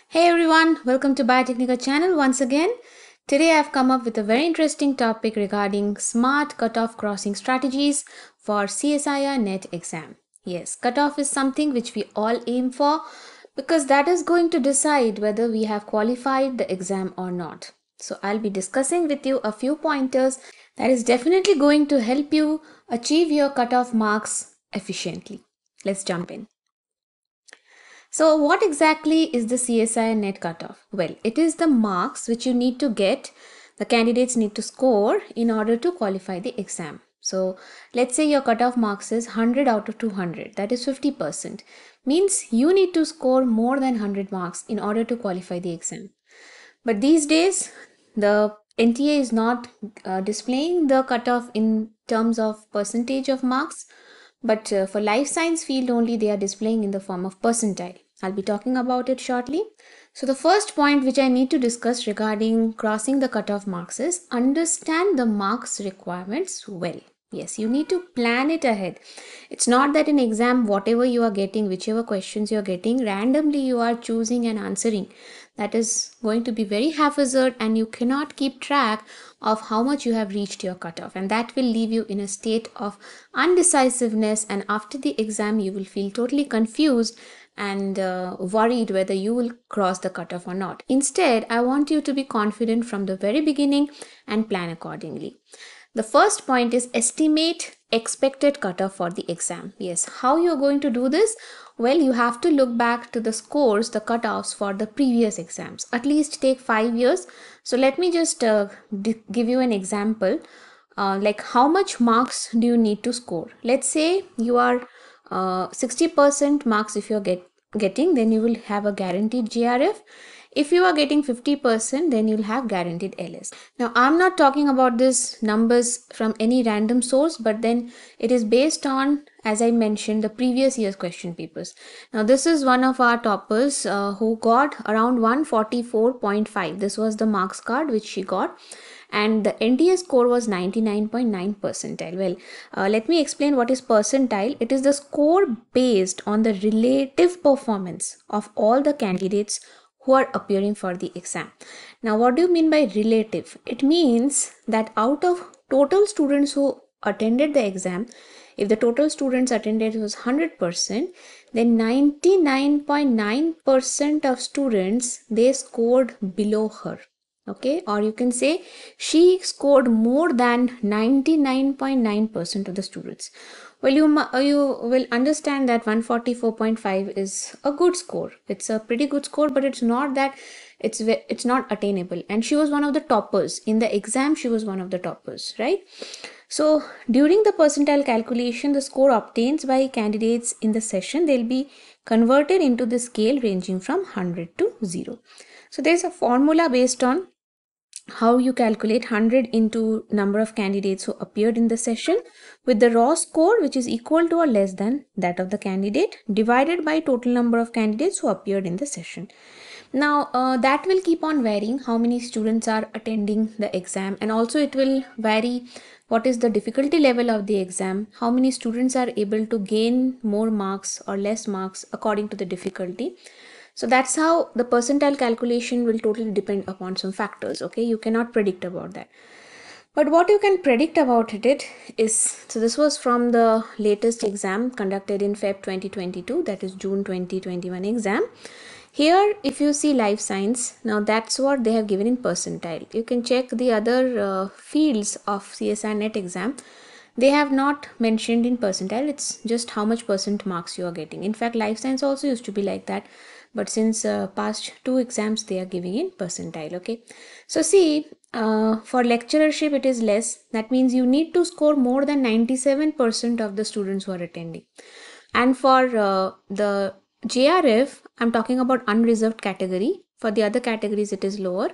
Hey everyone, welcome to Biotecnika channel once again. Today I've come up with a very interesting topic regarding Smart CUTOFF Crossing Strategies for CSIR NET Exam. Yes, cutoff is something which we all aim for because that is going to decide whether we have qualified the exam or not. So I'll be discussing with you a few pointers that is definitely going to help you achieve your cutoff marks efficiently. Let's jump in. So what exactly is the CSIR net cutoff? Well, it is the marks which you need to get, the candidates need to score in order to qualify the exam. So let's say your cutoff marks is 100 out of 200, that is 50%. Means you need to score more than 100 marks in order to qualify the exam. But these days, the NTA is not displaying the cutoff in terms of percentage of marks, but for life science field only they are displaying in the form of percentile. I'll be talking about it shortly. So the first point which I need to discuss regarding crossing the cutoff marks is understand the marks requirements well. Yes, you need to plan it ahead. It's not that in exam whatever you are getting, whichever questions you are getting, randomly you are choosing and answering. That is going to be very haphazard and you cannot keep track of how much you have reached your cutoff, and that will leave you in a state of undecisiveness, and after the exam you will feel totally confused and worried whether you will cross the cutoff or not. Instead, I want you to be confident from the very beginning and plan accordingly. The first point is estimate expected cutoff for the exam. Yes, how you are going to do this? Well, you have to look back to the scores, the cutoffs for the previous exams. At least take 5 years. So let me just give you an example. Like how much marks do you need to score? Let's say you are 60% marks if you're getting, then you will have a guaranteed GRF. If you are getting 50%, then you'll have guaranteed LS. Now, I'm not talking about this numbers from any random source, but then it is based on, as I mentioned, the previous year's question papers. Now, this is one of our toppers who got around 144.5. This was the marks card which she got. And the NTA score was 99.9 percentile. Well, let me explain what is percentile. It is the score based on the relative performance of all the candidates who are appearing for the exam. Now, what do you mean by relative? It means that out of total students who attended the exam, if the total students attended was 100%, then 99.9% of students, they scored below her. Okay, or you can say she scored more than 99.9% of the students. Well, you will understand that 144.5 is a good score. It's a pretty good score, but it's not that it's not attainable. And she was one of the toppers in the exam. She was one of the toppers, right? So during the percentile calculation, the score obtained by candidates in the session, they'll be converted into the scale ranging from 100 to 0. So there's a formula based on how you calculate 100 into number of candidates who appeared in the session with the raw score, which is equal to or less than that of the candidate, divided by total number of candidates who appeared in the session. Now that will keep on varying how many students are attending the exam, and also it will vary what is the difficulty level of the exam, how many students are able to gain more marks or less marks according to the difficulty. So that's how the percentile calculation will totally depend upon some factors. Okay, you cannot predict about that. But what you can predict about it is, so this was from the latest exam conducted in Feb 2022, that is June 2021 exam. Here, if you see life science, now that's what they have given in percentile. You can check the other fields of CSIR NET exam. They have not mentioned in percentile. It's just how much percent marks you are getting. In fact, life science also used to be like that. But since past 2 exams, they are giving in percentile. Okay. So see, for lecturership, it is less. That means you need to score more than 97% of the students who are attending. And for the JRF, I'm talking about unreserved category. For the other categories, it is lower.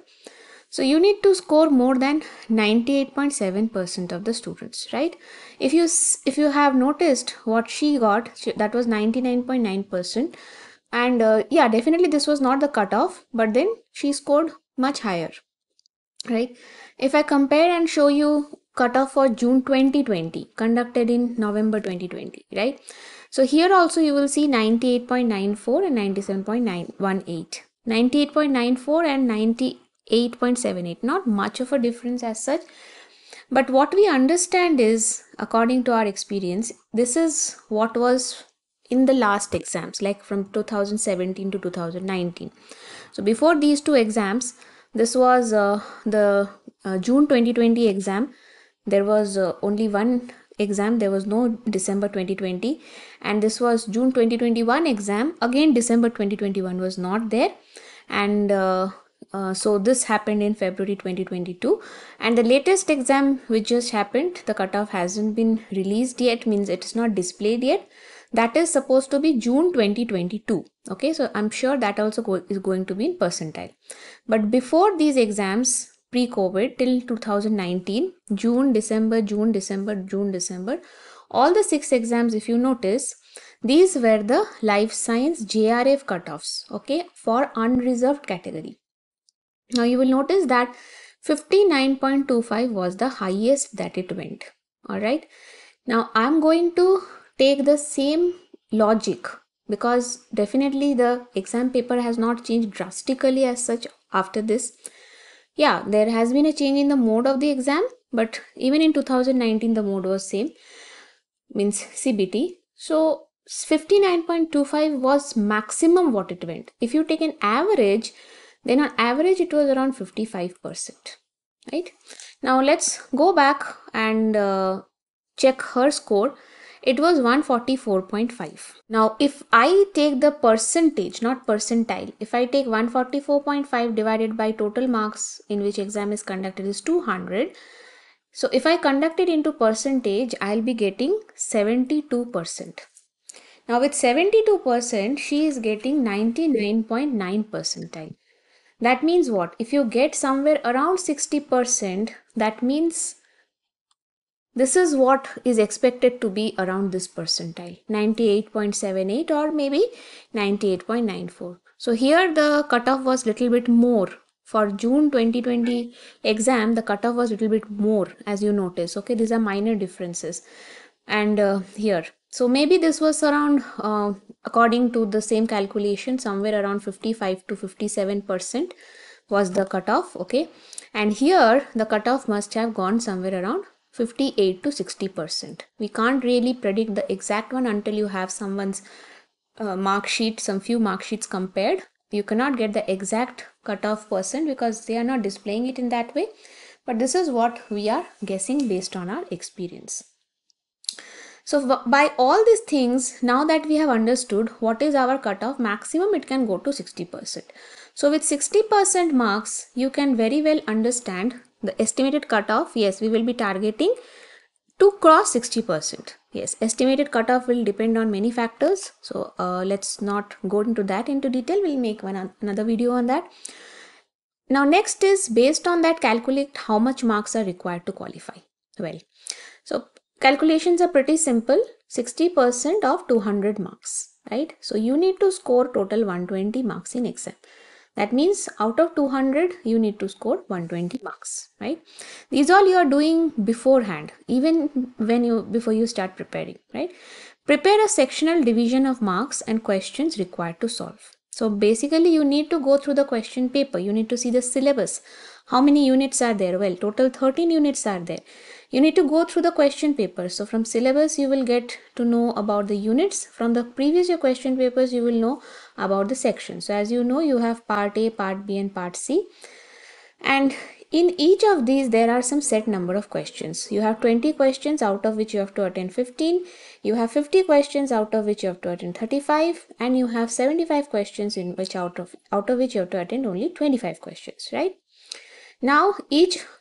So you need to score more than 98.7% of the students, right? If you have noticed what she got, that was 99.9%. And yeah, definitely this was not the cutoff, but then she scored much higher, right? If I compare and show you cutoff for June 2020 conducted in November 2020, right? So here also you will see 98.94 and 97.918. 98.94 and 98.78. Not much of a difference as such. But what we understand is, according to our experience, this is what was in the last exams, like from 2017 to 2019. So before these two exams, this was the June 2020 exam. There was only one exam, there was no December 2020, and this was June 2021 exam. Again, December 2021 was not there, and so this happened in February 2022. And the latest exam which just happened, the cutoff hasn't been released yet, means it's not displayed yet. That is supposed to be June 2022. Okay, so I'm sure that also is going to be in percentile. But before these exams, pre-COVID till 2019, June, December, June, December, June, December, all the 6 exams, if you notice, these were the life science JRF cutoffs, okay, for unreserved category. Now you will notice that 59.25 was the highest that it went. All right. Now I'm going to take the same logic, because definitely the exam paper has not changed drastically as such after this. Yeah, there has been a change in the mode of the exam, but even in 2019 the mode was same, means CBT. So 59.25 was maximum what it went. If you take an average, then on average it was around 55%. Right? Now let's go back and check her score. It was 144.5. Now if I take the percentage, not percentile, if I take 144.5 divided by total marks in which exam is conducted is 200. So if I conduct it into percentage, I'll be getting 72%. Now with 72%, she is getting 99.9 percentile. That means what? If you get somewhere around 60%, that means this is what is expected to be around this percentile, 98.78 or maybe 98.94. So here the cutoff was little bit more. For June 2020 exam, the cutoff was little bit more, as you notice. Okay, these are minor differences. And here, so maybe this was around, according to the same calculation, somewhere around 55 to 57% was the cutoff. Okay, and here the cutoff must have gone somewhere around 58 to 60%. We can't really predict the exact one until you have someone's mark sheet, some few mark sheets compared. You cannot get the exact cutoff percent because they are not displaying it in that way. But this is what we are guessing based on our experience. So by all these things, now that we have understood what is our cutoff, maximum it can go to 60%. So with 60% marks, you can very well understand the estimated cutoff. Yes, we will be targeting to cross 60%. Yes, estimated cutoff will depend on many factors. So let's not go into that into detail. We'll make another video on that. Now next is, based on that, calculate how much marks are required to qualify. Well, so calculations are pretty simple. 60% of 200 marks, right? So you need to score total 120 marks in exam. That means out of 200, you need to score 120 marks, right? These all you are doing beforehand, even before you start preparing, right? Prepare a sectional division of marks and questions required to solve. So basically you need to go through the question paper. You need to see the syllabus. How many units are there? Well, total 13 units are there. You need to go through the question paper. So from syllabus, you will get to know about the units. From the previous year question papers, you will know about the sections. So as you know, you have part A, part B and part C. And in each of these, there are some set number of questions. You have 20 questions, out of which you have to attend 15. You have 50 questions, out of which you have to attend 35. And you have 75 questions in which out of which you have to attend only 25 questions, right? Now,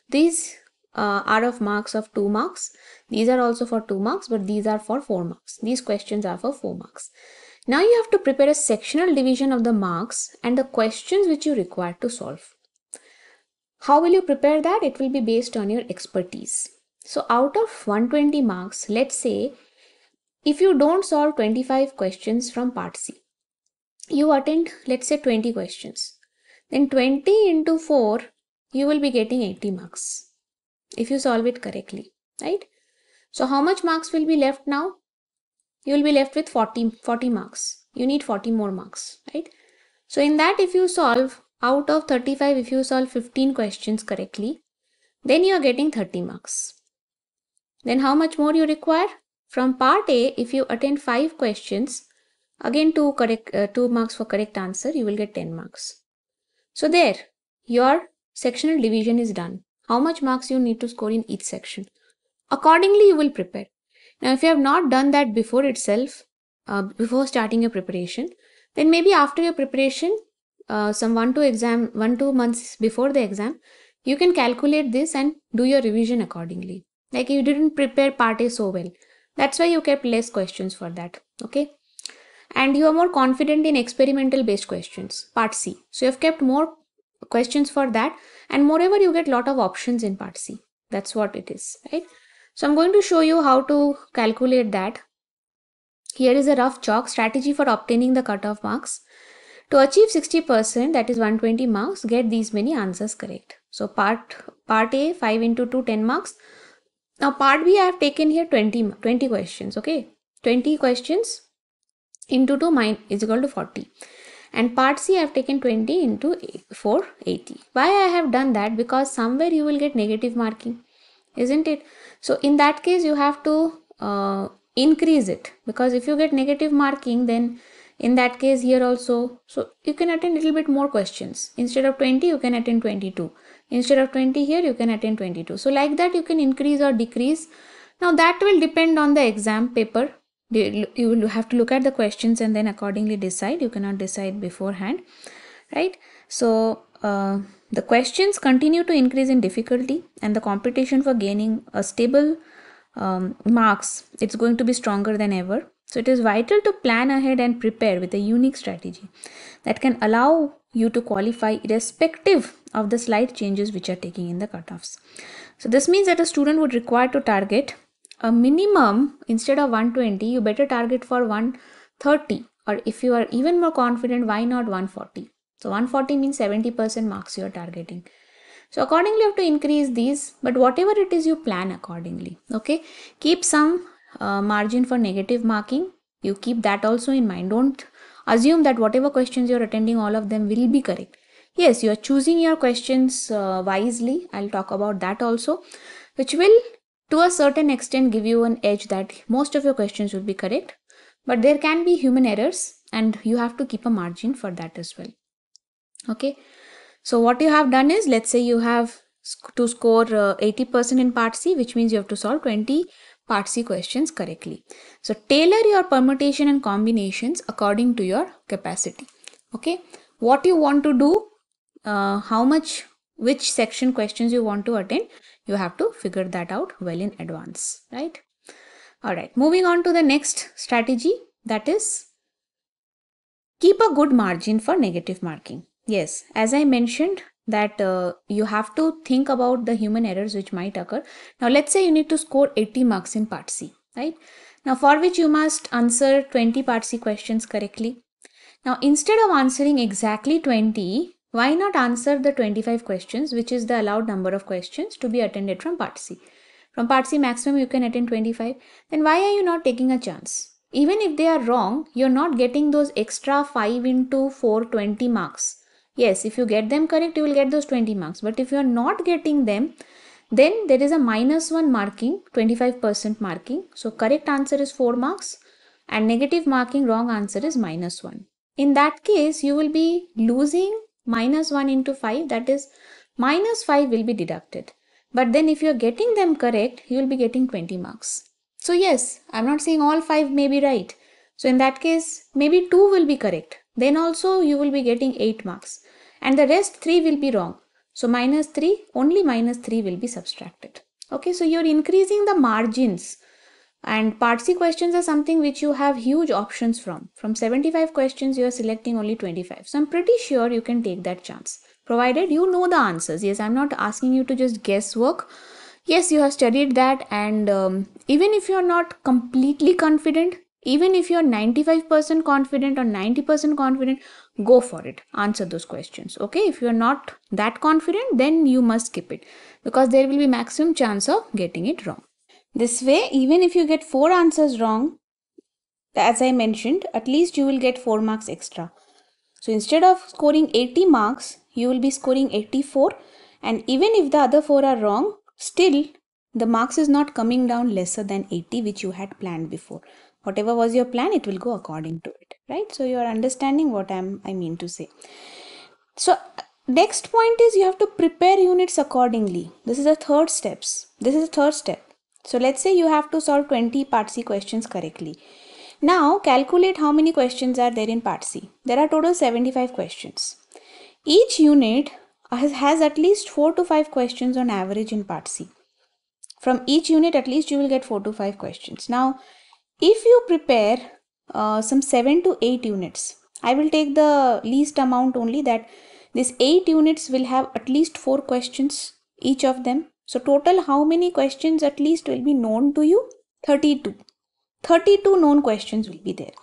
these are of marks of 2 marks. These are also for 2 marks, but these are for 4 marks. These questions are for 4 marks. Now you have to prepare a sectional division of the marks and the questions which you require to solve. How will you prepare that? It will be based on your expertise. So out of 120 marks, let's say, if you don't solve 25 questions from part C, you attend, let's say, 20 questions. Then 20 into 4, you will be getting 80 marks if you solve it correctly, right? So how much marks will be left now? You will be left with 40 marks. You need 40 more marks, right? So in that, if you solve out of 35, if you solve 15 questions correctly, then you are getting 30 marks. Then how much more you require? From part A, if you attend 5 questions, again 2 marks for correct answer, you will get 10 marks. So there, your sectional division is done. How much marks you need to score in each section. Accordingly, you will prepare. Now, if you have not done that before itself, before starting your preparation, then maybe after your preparation, some 1-2 months before the exam, you can calculate this and do your revision accordingly. Like you didn't prepare part A so well. That's why you kept less questions for that. Okay. And you are more confident in experimental based questions, part C. So you have kept more questions for that, and moreover you get lot of options in part C. That's what it is, right? So I'm going to show you how to calculate that. Here is a rough chalk strategy for obtaining the cutoff marks. To achieve 60%, that is 120 marks, get these many answers correct. So part A, 5 into 2, 10 marks. Now part B, I have taken here 20 questions, okay? 20 questions into 2 is equal to 40. And part C, I have taken 20 into 4, 80. Why I have done that? Because somewhere you will get negative marking, isn't it? So in that case, you have to increase it, because if you get negative marking, then in that case here also, so you can attend a little bit more questions. Instead of 20, you can attend 22. Instead of 20 here, you can attend 22. So like that, you can increase or decrease. Now that will depend on the exam paper. You will have to look at the questions and then accordingly decide. You cannot decide beforehand, right? So the questions continue to increase in difficulty, and the competition for gaining a stable marks, it's going to be stronger than ever. So it is vital to plan ahead and prepare with a unique strategy that can allow you to qualify irrespective of the slight changes which are taking in the cutoffs. So this means that a student would require to target a minimum. Instead of 120, you better target for 130, or if you are even more confident, why not 140? So 140 means 70% marks you are targeting. So accordingly, you have to increase these, but whatever it is, you plan accordingly. Okay, keep some margin for negative marking. You keep that also in mind. Don't assume that whatever questions you're attending, all of them will be correct. Yes, you are choosing your questions wisely. I'll talk about that also, which will to a certain extent give you an edge that most of your questions will be correct, but there can be human errors and you have to keep a margin for that as well. Okay, so what you have done is, let's say you have to score 80% in part C, which means you have to solve 20 part C questions correctly. So tailor your permutation and combinations according to your capacity. Okay, what you want to do, which section questions you want to attend, you have to figure that out well in advance, right? All right, moving on to the next strategy, that is keep a good margin for negative marking. Yes, as I mentioned that you have to think about the human errors which might occur. Now let's say you need to score 80 marks in part C, right? Now for which you must answer 20 part C questions correctly. Now instead of answering exactly 20, why not answer the 25 questions, which is the allowed number of questions to be attended from part C. From part C maximum you can attend 25. Then why are you not taking a chance? Even if they are wrong, you're not getting those extra 5 into 4, 20 marks. Yes, if you get them correct, you will get those 20 marks. But if you're not getting them, then there is a -1 marking, 25% marking. So correct answer is 4 marks and negative marking, wrong answer is -1. In that case, you will be losing -1 into 5, that is -5 will be deducted. But then if you're getting them correct, you will be getting 20 marks. So yes, I'm not saying all 5 may be right. So in that case, maybe 2 will be correct. Then also you will be getting 8 marks. And the rest 3 will be wrong. So -3, only -3 will be subtracted. Okay, so you're increasing the margins. And part C questions are something which you have huge options from. From 75 questions, you are selecting only 25. So I'm pretty sure you can take that chance, provided you know the answers. Yes, I'm not asking you to just guesswork. Yes, you have studied that, and even if you're not completely confident, even if you're 95% confident or 90% confident, go for it. Answer those questions. Okay, if you're not that confident, then you must skip it, because there will be maximum chance of getting it wrong. This way, even if you get 4 answers wrong, as I mentioned, at least you will get 4 marks extra. So instead of scoring 80 marks, you will be scoring 84, and even if the other 4 are wrong, still the marks is not coming down lesser than 80 which you had planned before. Whatever was your plan, it will go according to it, right? So you are understanding what I mean to say. So next point is you have to prepare units accordingly. This is the third step. So let's say you have to solve 20 Part C questions correctly. Now calculate how many questions are there in Part C. There are total 75 questions. Each unit has at least 4 to 5 questions on average in Part C. From each unit at least you will get 4 to 5 questions. Now if you prepare some 7 to 8 units, I will take the least amount only, that these 8 units will have at least 4 questions each of them. So total how many questions at least will be known to you? 32. 32 known questions will be there.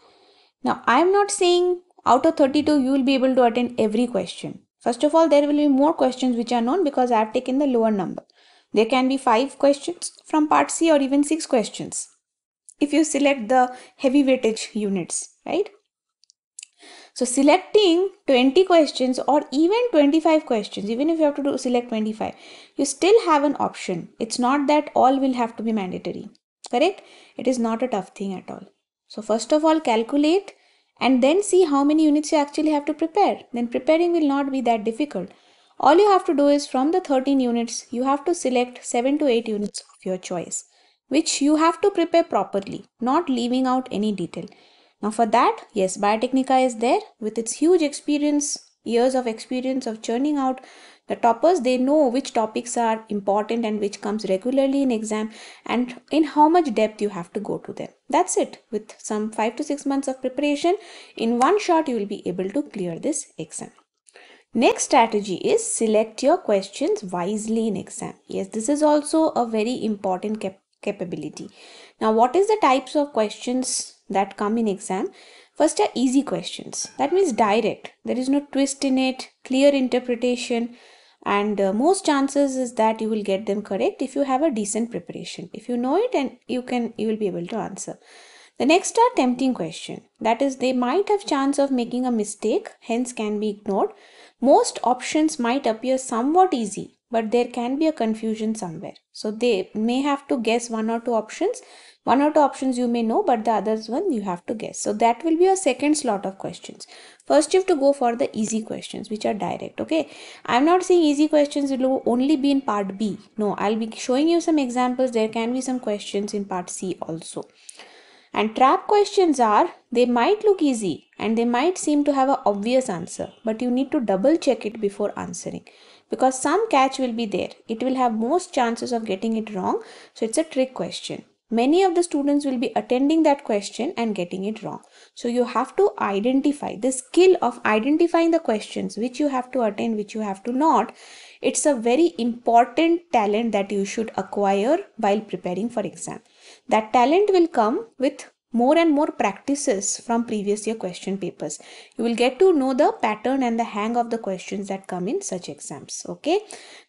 Now I am not saying out of 32 you will be able to attend every question. First of all, there will be more questions which are known because I have taken the lower number. There can be 5 questions from Part C or even 6 questions if you select the heavy weightage units, right? So selecting 20 questions or even 25 questions, even if you have to select 25, you still have an option. It's not that all will have to be mandatory, correct? It is not a tough thing at all. So first of all, calculate and then see how many units you actually have to prepare. Then preparing will not be that difficult. All you have to do is from the 13 units, you have to select 7 to 8 units of your choice, which you have to prepare properly, not leaving out any detail. Now for that, yes, Biotecnika is there with its huge experience, years of experience of churning out the toppers. They know which topics are important and which comes regularly in exam and in how much depth you have to go to them. That's it. With some 5 to 6 months of preparation, in one shot you will be able to clear this exam. Next strategy is select your questions wisely in exam. Yes, this is also a very important capability. Now, what is the types of questions that come in exam? First are easy questions. That means direct. There is no twist in it, clear interpretation, and most chances is that you will get them correct if you have a decent preparation. If you know it, and you will be able to answer. The next are tempting question. That is, they might have chance of making a mistake, hence can be ignored. Most options might appear somewhat easy, but there can be a confusion somewhere. So they may have to guess one or two options. One or two options you may know, but the others one you have to guess. So that will be a second slot of questions. First you have to go for the easy questions which are direct. Okay, I'm not saying easy questions will only be in Part B. No, I'll be showing you some examples. There can be some questions in Part C also. And trap questions are, they might look easy and they might seem to have an obvious answer, but you need to double check it before answering because some catch will be there. It will have most chances of getting it wrong. So it's a trick question. Many of the students will be attending that question and getting it wrong. So you have to identify the skill of identifying the questions which you have to attend, which you have to not. It's a very important talent that you should acquire while preparing for exam. That talent will come with more and more practices from previous year question papers. You will get to know the pattern and the hang of the questions that come in such exams. Okay,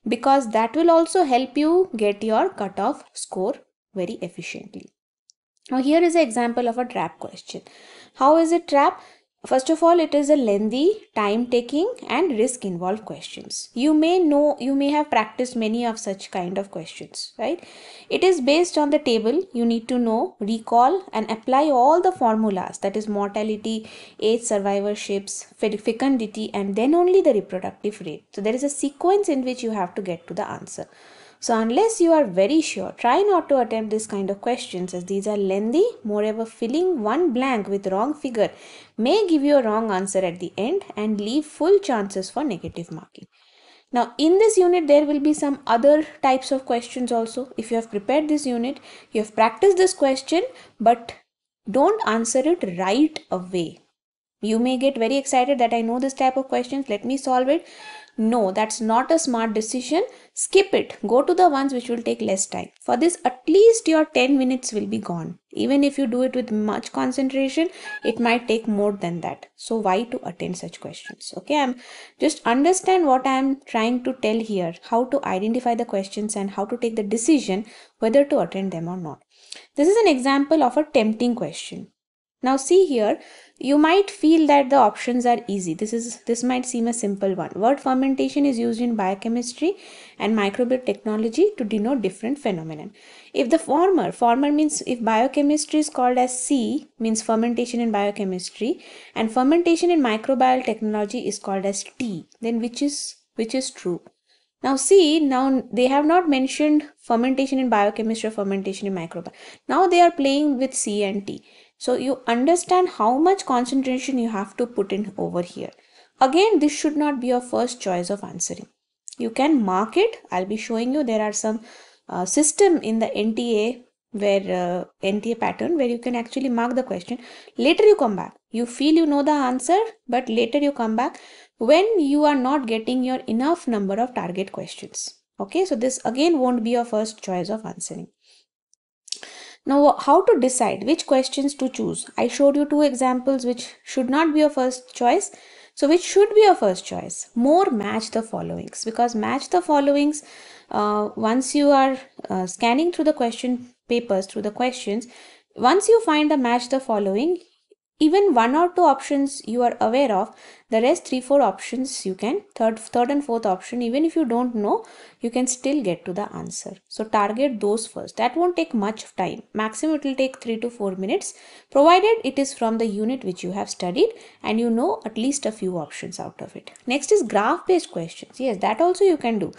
because that will also help you get your cutoff score very efficiently. Now here is an example of a trap question. How is it trap? First of all, it is a lengthy, time-taking and risk-involved questions. You may have practiced many of such kind of questions, right? It is based on the table. You need to know, recall and apply all the formulas, that is mortality, age, survivorships, fecundity, and then only the reproductive rate. So there is a sequence in which you have to get to the answer. So unless you are very sure, try not to attempt this kind of questions as these are lengthy. Moreover, filling one blank with wrong figure may give you a wrong answer at the end and leave full chances for negative marking. Now in this unit there will be some other types of questions also. If you have prepared this unit, you have practiced this question, but don't answer it right away. You may get very excited that I know this type of questions, let me solve it. No, that's not a smart decision. Skip it. Go to the ones which will take less time. For this, at least your 10 minutes will be gone. Even if you do it with much concentration, it might take more than that. So why to attend such questions? Okay, just understand what I'm trying to tell here, how to identify the questions and how to take the decision whether to attend them or not. This is an example of a tempting question. Now see here, You might feel that the options are easy. This might seem a simple one. Word fermentation is used in biochemistry and microbial technology to denote different phenomenon. If the former means, if biochemistry is called as C, means fermentation in biochemistry, and fermentation in microbial technology is called as T, then which is true? Now see, now they have not mentioned fermentation in biochemistry or fermentation in microbiology. Now they are playing with C and T. So you understand how much concentration you have to put in over here. Again, this should not be your first choice of answering. You can mark it. I'll be showing you there are some system in the NTA where NTA pattern where you can actually mark the question. Later you come back. You feel you know the answer, but later you come back when you are not getting your enough number of target questions. Okay, so this again won't be your first choice of answering. Now, how to decide which questions to choose? I showed you two examples which should not be your first choice. So, which should be your first choice? More match the followings, because match the followings, once you are scanning through the question papers, through the questions, once you find the match the following, even one or two options you are aware of, the rest 3-4 options you can, third and fourth option, even if you don't know, you can still get to the answer. So target those first. That won't take much time. Maximum it will take 3 to 4 minutes, provided it is from the unit which you have studied and you know at least a few options out of it. Next is graph based questions. Yes, that also you can do.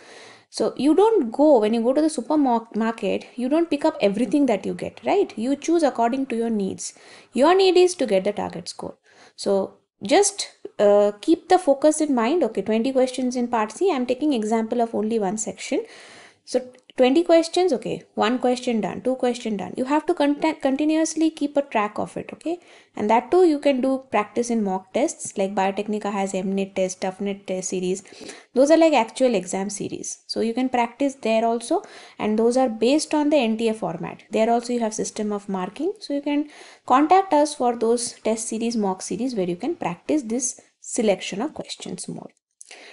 So you don't go, when you go to the supermarket, you don't pick up everything that you get, right? You choose according to your needs. Your need is to get the target score. So just keep the focus in mind. Okay, 20 questions in part C. I'm taking example of only one section. So 20 questions, okay, one question done, two question done. You have to continuously keep a track of it, okay? And that too you can do practice in mock tests, like Biotecnika has MNET test, ToughNet test series. Those are like actual exam series. So you can practice there also, and those are based on the NTA format. There also you have system of marking. So you can contact us for those test series, mock series, where you can practice this selection of questions more.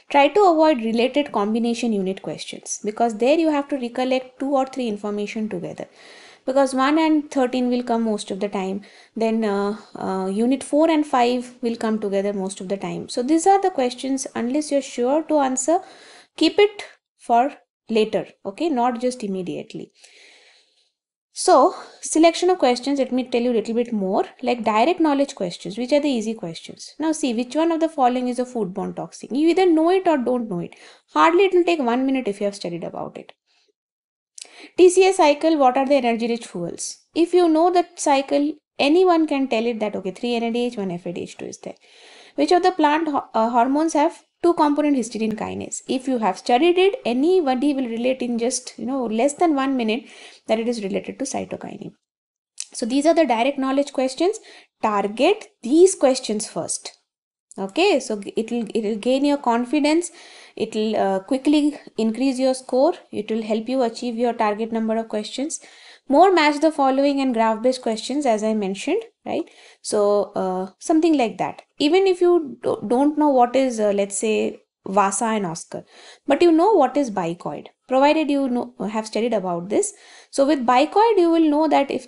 Try to avoid related combination unit questions, because there you have to recollect 2 or 3 information together, because 1 and 13 will come most of the time, then unit 4 and 5 will come together most of the time. So these are the questions, unless you're sure to answer, keep it for later, okay, not just immediately. So, selection of questions, let me tell you a little bit more, like direct knowledge questions, which are the easy questions. Now see, which one of the following is a foodborne toxin? You either know it or don't know it. Hardly it will take 1 minute if you have studied about it. TCA cycle, what are the energy rich fuels? If you know that cycle, anyone can tell it that, okay, 3 NADH, 1 FADH2 is there. Which of the plant hormones have 2 component histidine kinase? If you have studied it, anybody will relate in just less than 1 minute that it is related to cytokinin. So these are the direct knowledge questions. Target these questions first. Okay, so it will gain your confidence. It will quickly increase your score. It will help you achieve your target number of questions. More match the following and graph based questions, as I mentioned, right? So something like that. Even if you don't know what is let's say Vasa and Oscar, but you know what is bicoid, provided you have studied about this. So with bicoid you will know that if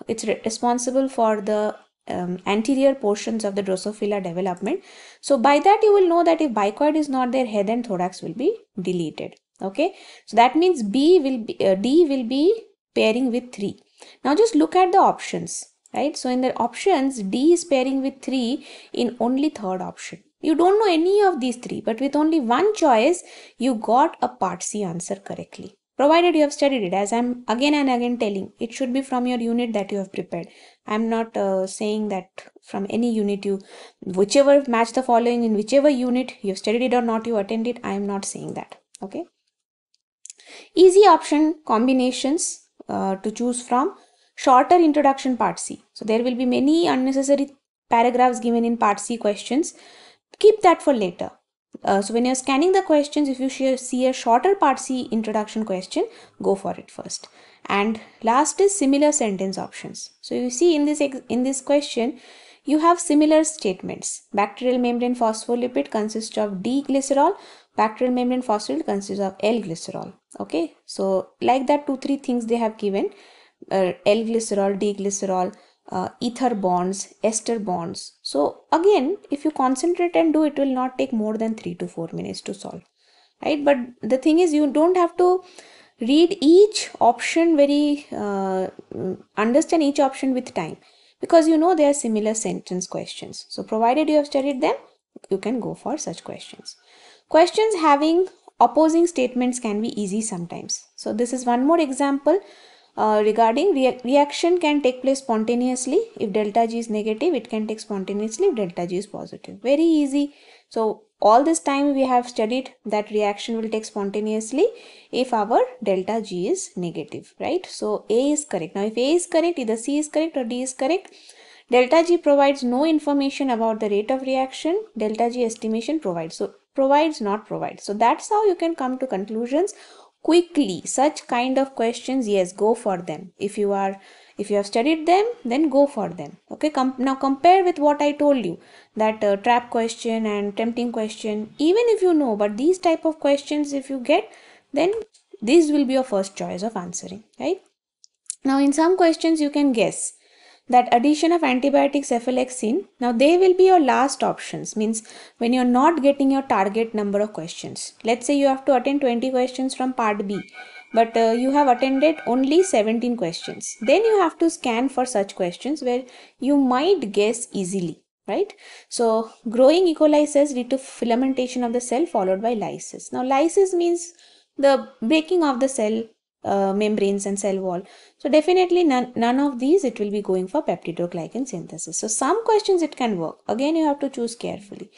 it's responsible for the anterior portions of the Drosophila development. So by that you will know that if bicoid is not there, head and thorax will be deleted. Okay, so that means D will be pairing with 3. Now just look at the options, right? So in the options, D is pairing with 3 in only third option. You don't know any of these 3, but with only one choice, you got a part C answer correctly. Provided you have studied it, as I'm again and again telling, it should be from your unit that you have prepared. I'm not saying that from any unit whichever match the following in whichever unit you have studied it or not, you attend it. I am not saying that. Okay. Easy option combinations to choose from. Shorter introduction part C. So there will be many unnecessary paragraphs given in part C questions. Keep that for later. So when you're scanning the questions, if you see a shorter part C introduction question, go for it first. And last is similar sentence options. So you see in this question, you have similar statements. Bacterial membrane phospholipid consists of D-glycerol. Bacterial membrane phospholipid consists of L-glycerol. Okay, so like that 2-3 things they have given. L-glycerol, D-glycerol. ether bonds, ester bonds. So again, if you concentrate and do, it will not take more than 3 to 4 minutes to solve, right? But the thing is, you don't have to read each option very understand each option with time, because you know they are similar sentence questions. So provided you have studied them, you can go for such questions. Questions having opposing statements can be easy sometimes. So this is one more example regarding reaction can take place spontaneously. If delta G is negative, it can take spontaneously if delta G is positive. Very easy. So all this time we have studied that reaction will take spontaneously if our delta G is negative, right? So A is correct. Now if A is correct, either C is correct or D is correct. Delta G provides no information about the rate of reaction. Delta G estimation provides. So provides, not provides. So that's how you can come to conclusions quickly. Such kind of questions, yes, go for them. If you have studied them, then go for them. Okay, now compare with what I told you, that trap question and tempting question. Even if you know, but these type of questions if you get, then this will be your first choice of answering, right? Now in some questions you can guess that addition of antibiotics cephalexin, now they will be your last options, means when you're not getting your target number of questions. Let's say you have to attend 20 questions from part B, but you have attended only 17 questions. Then you have to scan for such questions where you might guess easily, right? So growing E. coli cells lead to filamentation of the cell followed by lysis. Now lysis means the breaking of the cell membranes and cell wall. So definitely none of these it will be going for peptidoglycan synthesis. So some questions it can work. Again, you have to choose carefully.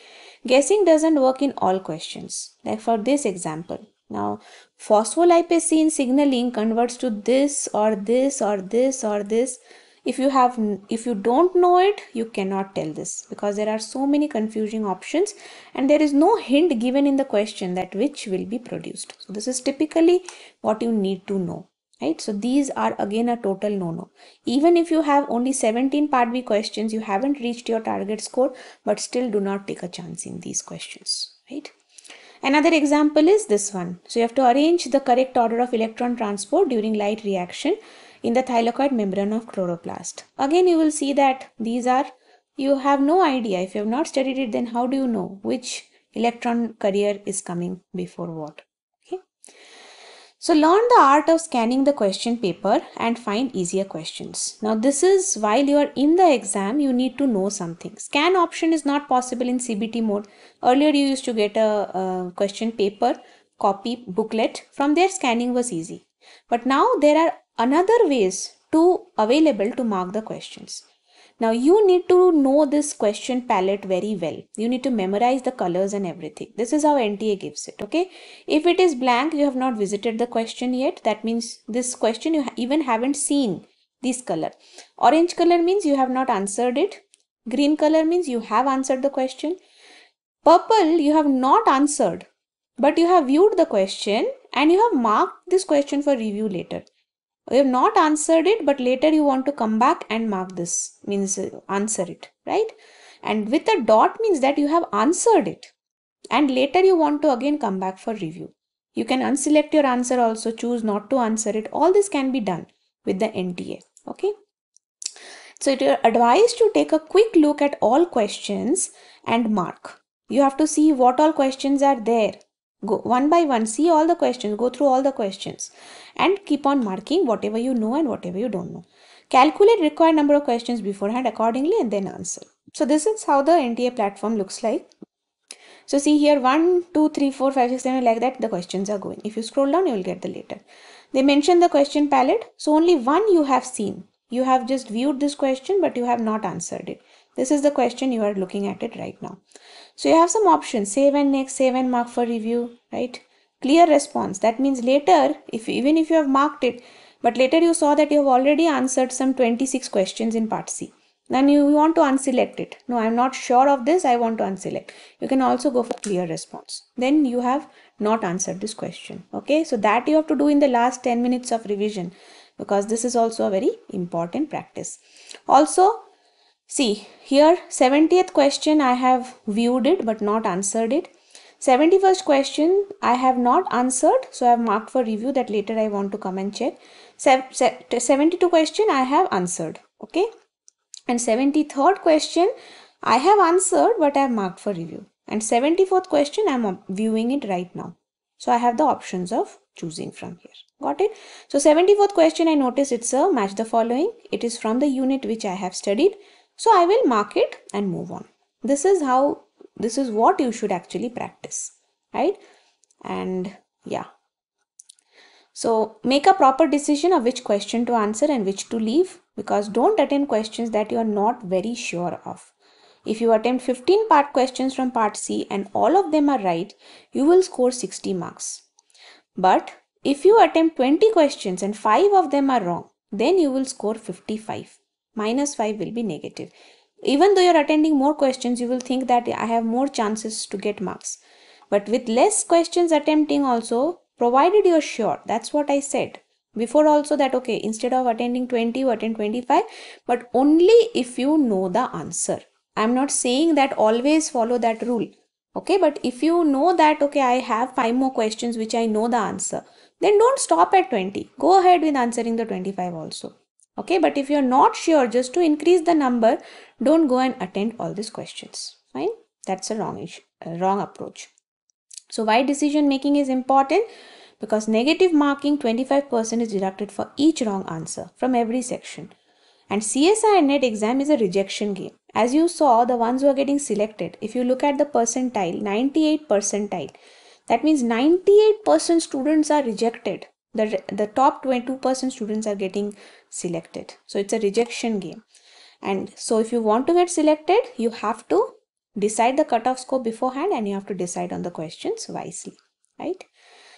Guessing doesn't work in all questions. Like for this example, now phospholipase signaling converts to this or this or this or this. If you don't know it, you cannot tell this, because there are so many confusing options and there is no hint given in the question that which will be produced. So this is typically what you need to know, right? So these are again a total no. Even if you have only 17 part B questions, you haven't reached your target score, but still do not take a chance in these questions, right? Another example is this one. So you have to arrange the correct order of electron transport during light reaction in the thylakoid membrane of chloroplast. Again, you will see that these are, you have no idea. If you have not studied it, then how do you know which electron carrier is coming before what? Okay. So learn the art of scanning the question paper and find easier questions. Now this is while you are in the exam, you need to know something. Scan option is not possible in CBT mode. Earlier you used to get a question paper, copy, booklet. From there scanning was easy. But now there are another ways available to mark the questions. Now you need to know this question palette very well. You need to memorize the colors and everything. This is how NTA gives it, okay? If it is blank, you have not visited the question yet. That means this question you even haven't seen this color. Orange color means you have not answered it. Green color means you have answered the question. Purple you have not answered, but you have viewed the question and you have marked this question for review later. You have not answered it, but later you want to come back and mark this, means answer it, right? And with a dot means that you have answered it and later you want to again come back for review. You can unselect your answer also, choose not to answer it. All this can be done with the NTA, okay? So it is advised to take a quick look at all questions and mark. You have to see what all questions are there. Go one by one, see all the questions, go through all the questions and keep on marking whatever you know and whatever you don't know. Calculate required number of questions beforehand accordingly and then answer. So this is how the NTA platform looks like. So see here 1, 2, 3, 4, 5, 6, 7 like that the questions are going. If you scroll down you will get the later. They mention the question palette. So only one you have seen. You have just viewed this question but you have not answered it. This is the question you are looking at it right now. So you have some options, save and next, save and mark for review, right? Clear response. That means later, even if you have marked it, but later you saw that you have already answered some 26 questions in part C. Then you want to unselect it. No, I am not sure of this. I want to unselect. You can also go for clear response. Then you have not answered this question. Okay, so that you have to do in the last 10 minutes of revision, because this is also a very important practice. Also, see here 70th question I have viewed it but not answered it. 71st question I have not answered, so I have marked for review that later I want to come and check. 72 question I have answered. Okay. And 73rd question I have answered, but I have marked for review. And 74th question I am viewing it right now. So I have the options of choosing from here. Got it? So 74th question, I notice it's a match the following. It is from the unit which I have studied. So I will mark it and move on. This is what you should actually practice, right? And yeah. So make a proper decision of which question to answer and which to leave, because don't attempt questions that you are not very sure of. If you attempt 15 part questions from part C and all of them are right, you will score 60 marks. But if you attempt 20 questions and 5 of them are wrong, then you will score 55. Minus 5 will be negative. Even though you are attending more questions, you will think that I have more chances to get marks. But with less questions attempting also, provided you're sure, that's what I said before also, that okay, instead of attending 20, you attend 25, but only if you know the answer. I'm not saying that always follow that rule. Okay, but if you know that, okay, I have 5 more questions which I know the answer, then don't stop at 20. Go ahead with answering the 25 also. Okay, but if you're not sure, just to increase the number, don't go and attend all these questions. Fine? That's a wrong approach. So why decision making is important? Because negative marking 25% is deducted for each wrong answer from every section. And CSIR NET exam is a rejection game. As you saw, the ones who are getting selected, if you look at the percentile, 98 percentile, that means 98% students are rejected. The top 22% students are getting selected. So it's a rejection game. And so if you want to get selected, you have to decide the cutoff score beforehand and you have to decide on the questions wisely, right?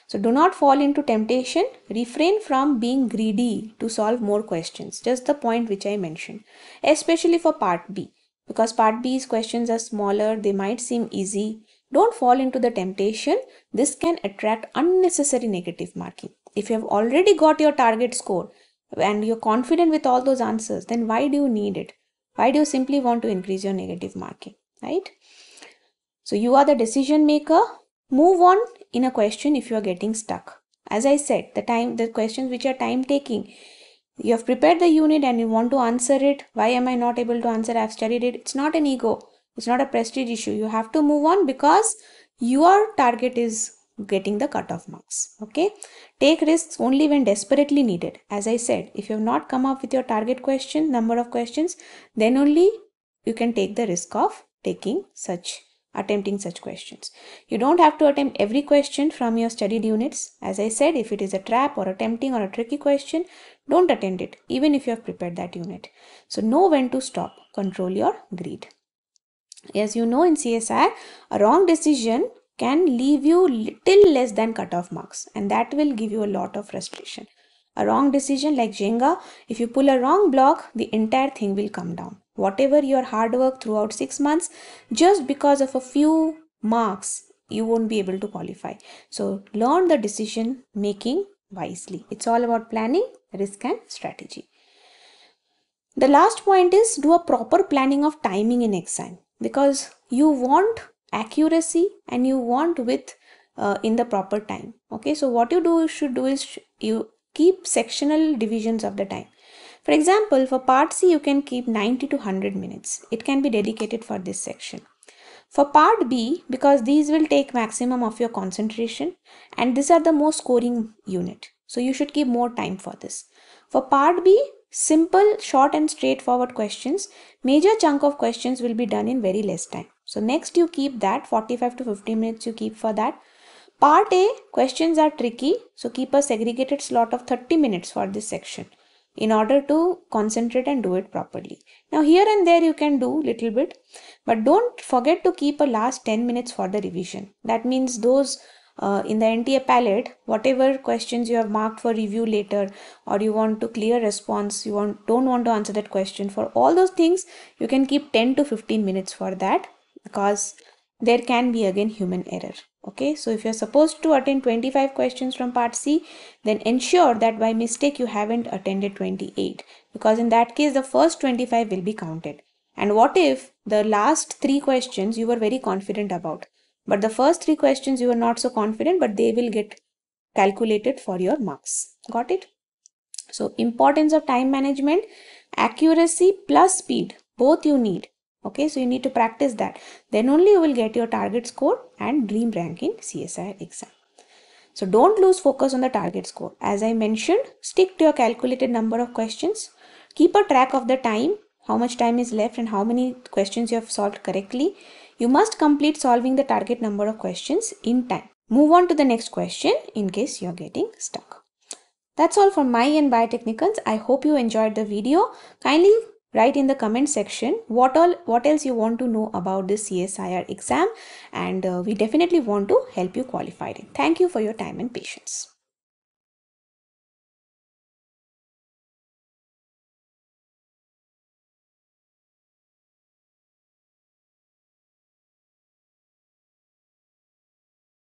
So do not fall into temptation. Refrain from being greedy to solve more questions. Just the point which I mentioned, especially for part B, because part B's questions are smaller, they might seem easy. Don't fall into the temptation. This can attract unnecessary negative marking. If you have already got your target score and you're confident with all those answers, then why do you need it? Why do you simply want to increase your negative marking, right? So you are the decision maker. Move on in a question if you are getting stuck. As I said, the questions which are time taking, you have prepared the unit and you want to answer it. Why am I not able to answer? I've studied it. It's not an ego. It's not a prestige issue. You have to move on because your target is getting the cutoff marks. Okay. Take risks only when desperately needed. As I said, if you have not come up with your target question, number of questions, then only you can take the risk of attempting such questions. You don't have to attempt every question from your studied units. As I said, if it is a trap or attempting or a tricky question, don't attempt it, even if you have prepared that unit. So know when to stop. Control your greed. As you know, in CSIR, a wrong decision can leave you little less than cutoff marks, and that will give you a lot of frustration. A wrong decision, like Jenga, if you pull a wrong block, the entire thing will come down. Whatever your hard work throughout 6 months, just because of a few marks, you won't be able to qualify. So learn the decision making wisely. It's all about planning, risk and strategy. The last point is do a proper planning of timing in exam, because you want accuracy and you want width in the proper time. Okay, so what you should do is you keep sectional divisions of the time. For example, for part C, you can keep 90 to 100 minutes. It can be dedicated for this section. For part B, because these will take maximum of your concentration and these are the most scoring unit, so you should keep more time for this. For part B, simple, short and straightforward questions, major chunk of questions will be done in very less time. So next you keep that 45 to 50 minutes you keep for that. Part A, questions are tricky, so keep a segregated slot of 30 minutes for this section in order to concentrate and do it properly. Now here and there you can do little bit, but don't forget to keep a last 10 minutes for the revision. That means those in the NTA palette, whatever questions you have marked for review later, or you want to clear response, don't want to answer that question, for all those things you can keep 10 to 15 minutes for that, because there can be again human error. Okay, so if you're supposed to attend 25 questions from part C, then ensure that by mistake you haven't attended 28, because in that case the first 25 will be counted. And what if the last 3 questions you were very confident about, but the first 3 questions you were not so confident, but they will get calculated for your marks. Got it? So importance of time management accuracy plus speed, both you need. Okay, so you need to practice that. Then only you will get your target score and dream rank in CSIR exam. So don't lose focus on the target score. As I mentioned, stick to your calculated number of questions. Keep a track of the time, how much time is left and how many questions you have solved correctly. You must complete solving the target number of questions in time. Move on to the next question in case you are getting stuck. That's all from my end, Biotechnicals. I hope you enjoyed the video. Kindly write in the comment section what else you want to know about this CSIR exam, and we definitely want to help you qualify it. Thank you for your time and patience.